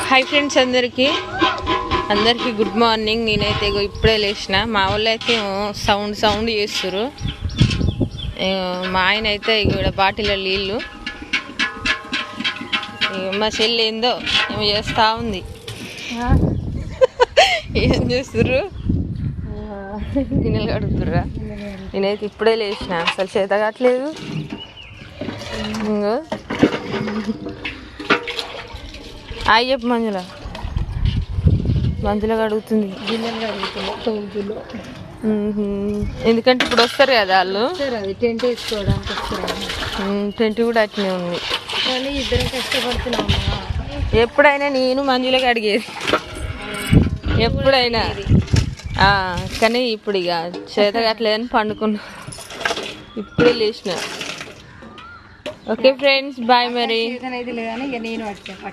Hi friends, అందరికీ good morning. నేనైతే ఇప్పుడే లేచిన. మా వాళ్ళు అయితే సౌండ్ చేస్తున్నారు. మా ఆయన అయితే ఇక్కడ బాటిల్లో నీళ్ళు, మా చెల్లి ఏందో ఏమో చేస్తూ ఉంది. ఏం చేస్తుర్రు? గిన్నెలు కడుగుతుర్రా? నేనైతే ఇప్పుడే లేచిన, అసలు చేత కావట్లేదు. ఇంకో అయ్యి చెప్పు, మంజులో కడుగుతుంది. ఎందుకంటే ఇప్పుడు వస్తారు కదా వాళ్ళు, టెంట్ వేసుకోవడానికి వస్తారు. టెంట్ కూడా అట్నే ఉంది. కానీ ఇద్దరం కష్టపడుతున్నామా. ఎప్పుడైనా నేను మంజులోకి అడిగేది, ఎప్పుడైనా. కానీ ఇప్పుడు ఇక చేత కావట్లేదని పండుకున్నా. ఇప్పుడే లేచిన. Okay friends, bye. మరి లేదని ఇక నేను వచ్చాను.